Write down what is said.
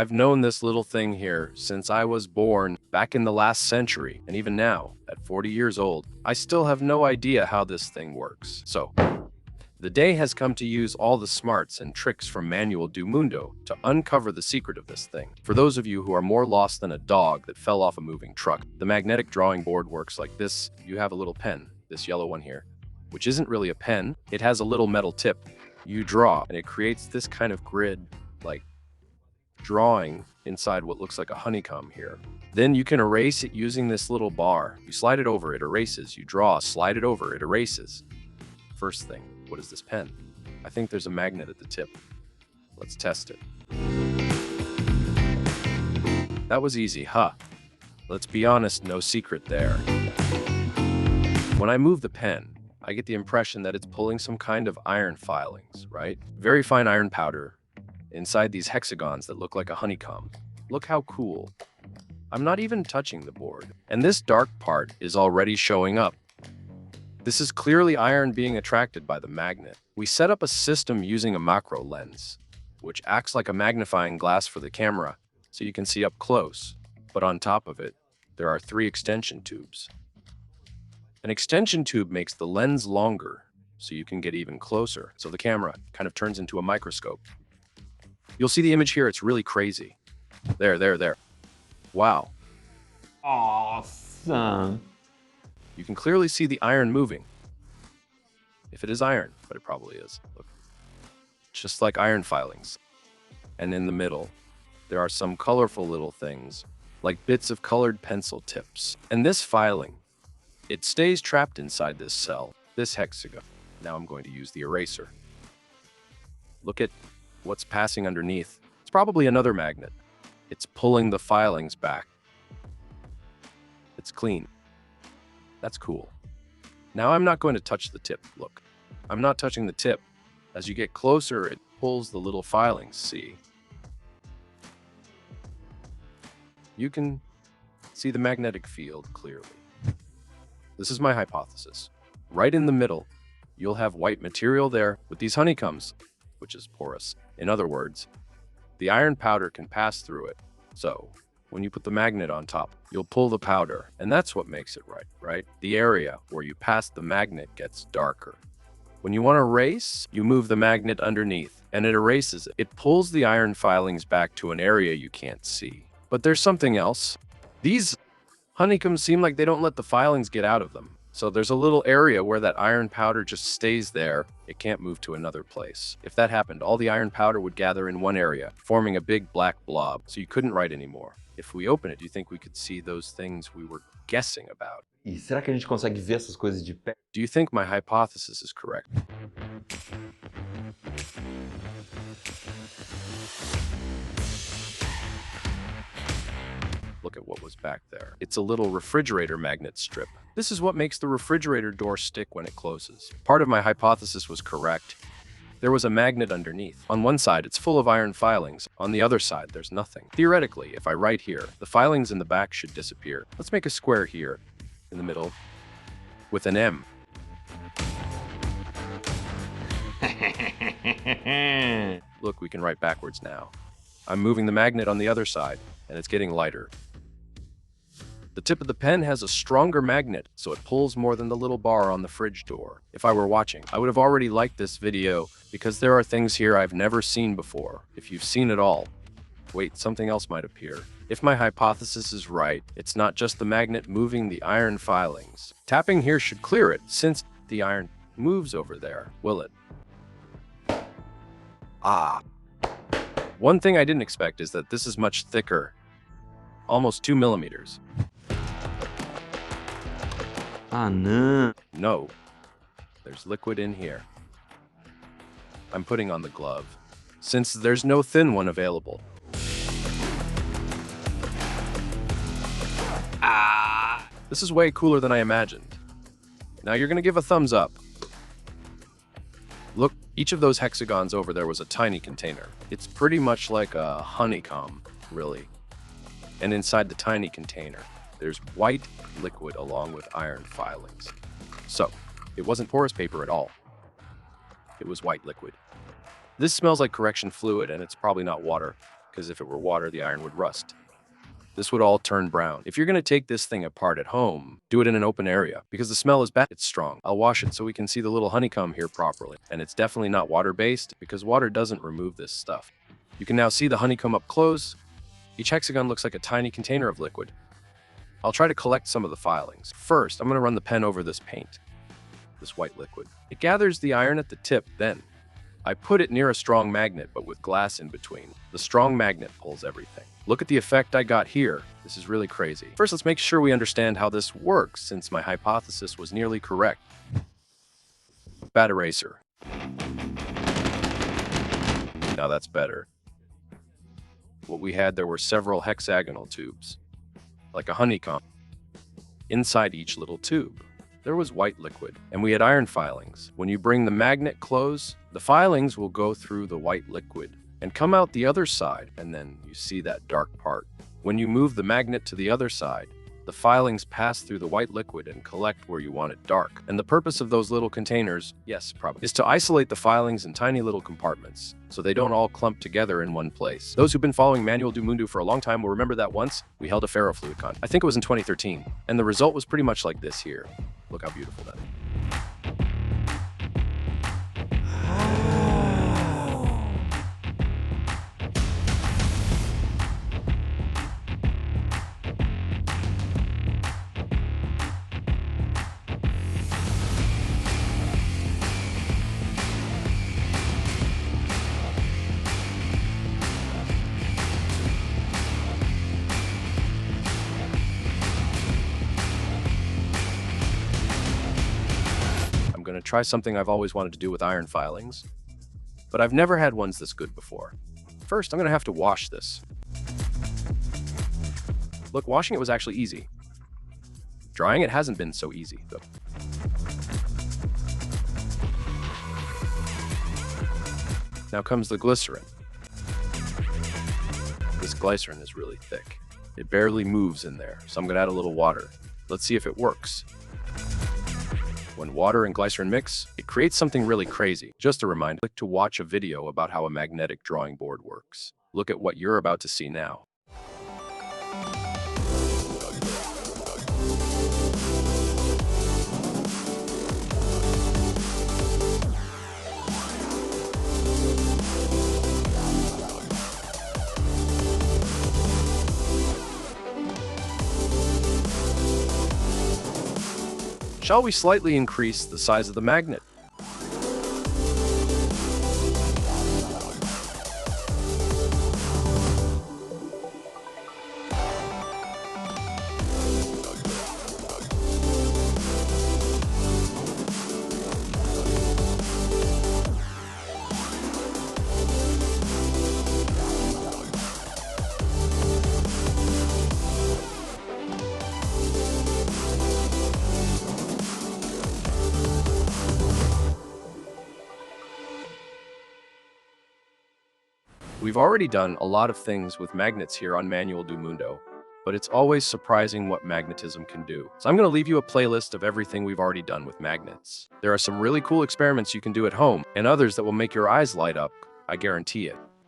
I've known this little thing here since I was born back in the last century, and even now, at 40 years old, I still have no idea how this thing works. So, the day has come to use all the smarts and tricks from Manuel do Mundo to uncover the secret of this thing. For those of you who are more lost than a dog that fell off a moving truck, the magnetic drawing board works like this. You have a little pen, this yellow one here, which isn't really a pen. It has a little metal tip. You draw, and it creates this kind of grid, like drawing inside what looks like a honeycomb here. Then you can erase it using this little bar. You slide it over, it erases. You draw, slide it over, it erases. First thing, what is this pen? I think there's a magnet at the tip. Let's test it. That was easy, huh? Let's be honest, no secret there. When I move the pen, I get the impression that it's pulling some kind of iron filings, right? Very fine iron powder inside these hexagons that look like a honeycomb. Look how cool. I'm not even touching the board, and this dark part is already showing up. This is clearly iron being attracted by the magnet. We set up a system using a macro lens, which acts like a magnifying glass for the camera, so you can see up close. But on top of it, there are 3 extension tubes. An extension tube makes the lens longer, so you can get even closer, so the camera kind of turns into a microscope. You'll see the image here, it's really crazy. There. Wow. Awesome. You can clearly see the iron moving. If it is iron, but it probably is. Look. Just like iron filings. And in the middle, there are some colorful little things, like bits of colored pencil tips. And this filing, it stays trapped inside this cell, this hexagon. Now I'm going to use the eraser. Look at what's passing underneath. It's probably another magnet. It's pulling the filings back. It's clean. That's cool. Now I'm not going to touch the tip. Look, I'm not touching the tip. As you get closer, it pulls the little filings, see? You can see the magnetic field clearly. This is my hypothesis. Right in the middle, you'll have white material there with these honeycombs, which is porous. In other words, the iron powder can pass through it. So, when you put the magnet on top, you'll pull the powder, and that's what makes it right? The area where you pass the magnet gets darker. When you want to erase, you move the magnet underneath, and it erases it. It pulls the iron filings back to an area you can't see. But there's something else. These honeycombs seem like they don't let the filings get out of them. So there's a little area where that iron powder just stays there. It can't move to another place. If that happened, all the iron powder would gather in one area, forming a big black blob, so you couldn't write anymore. If we open it, do you think we could see those things we were guessing about? E será que a gente consegue ver essas coisas de perto? Do you think my hypothesis is correct? Look at what was back there. It's a little refrigerator magnet strip. This is what makes the refrigerator door stick when it closes. Part of my hypothesis was correct. There was a magnet underneath. On one side, it's full of iron filings. On the other side, there's nothing. Theoretically, if I write here, the filings in the back should disappear. Let's make a square here, in the middle, with an M. Look, we can write backwards now. I'm moving the magnet on the other side, and it's getting lighter. The tip of the pen has a stronger magnet, so it pulls more than the little bar on the fridge door. If I were watching, I would have already liked this video because there are things here I've never seen before. If you've seen it all, wait, something else might appear. If my hypothesis is right, it's not just the magnet moving the iron filings. Tapping here should clear it, since the iron moves over there, will it? Ah. One thing I didn't expect is that this is much thicker, almost 2 millimeters. Ah, não. No, there's liquid in here. I'm putting on the glove, since there's no thin one available. Ah! This is way cooler than I imagined. Now you're gonna give a thumbs up. Look, each of those hexagons over there was a tiny container. It's pretty much like a honeycomb, really. And inside the tiny container, there's white liquid along with iron filings. So, it wasn't porous paper at all. It was white liquid. This smells like correction fluid, and it's probably not water. because if it were water, the iron would rust. This would all turn brown. If you're going to take this thing apart at home, do it in an open area because the smell is bad. It's strong. I'll wash it so we can see the little honeycomb here properly. And it's definitely not water-based because water doesn't remove this stuff. You can now see the honeycomb up close. Each hexagon looks like a tiny container of liquid. I'll try to collect some of the filings. First, I'm going to run the pen over this paint, this white liquid. It gathers the iron at the tip, then I put it near a strong magnet, but with glass in between. The strong magnet pulls everything. Look at the effect I got here. This is really crazy. First, let's make sure we understand how this works, since my hypothesis was nearly correct. Bad eraser. Now that's better. What we had, there were several hexagonal tubes, like a honeycomb. Inside each little tube, there was white liquid, and we had iron filings. When you bring the magnet close, the filings will go through the white liquid and come out the other side, and then you see that dark part. When you move the magnet to the other side, the filings pass through the white liquid and collect where you want it dark. And the purpose of those little containers, yes, probably, is to isolate the filings in tiny little compartments, so they don't all clump together in one place. Those who've been following Manual do Mundo for a long time will remember that once we held a ferrofluid con. I think it was in 2013, and the result was pretty much like this here. Look how beautiful that is. I'm going to try something I've always wanted to do with iron filings, but I've never had ones this good before. First, I'm going to have to wash this. Look, washing it was actually easy. Drying it hasn't been so easy, though. Now comes the glycerin. This glycerin is really thick. It barely moves in there, so I'm going to add a little water. Let's see if it works. When water and glycerin mix, it creates something really crazy. Just a reminder, click to watch a video about how a magnetic drawing board works. Look at what you're about to see now. Shall we slightly increase the size of the magnet? We've already done a lot of things with magnets here on Manual do Mundo, but it's always surprising what magnetism can do. So I'm going to leave you a playlist of everything we've already done with magnets. There are some really cool experiments you can do at home, and others that will make your eyes light up, I guarantee it.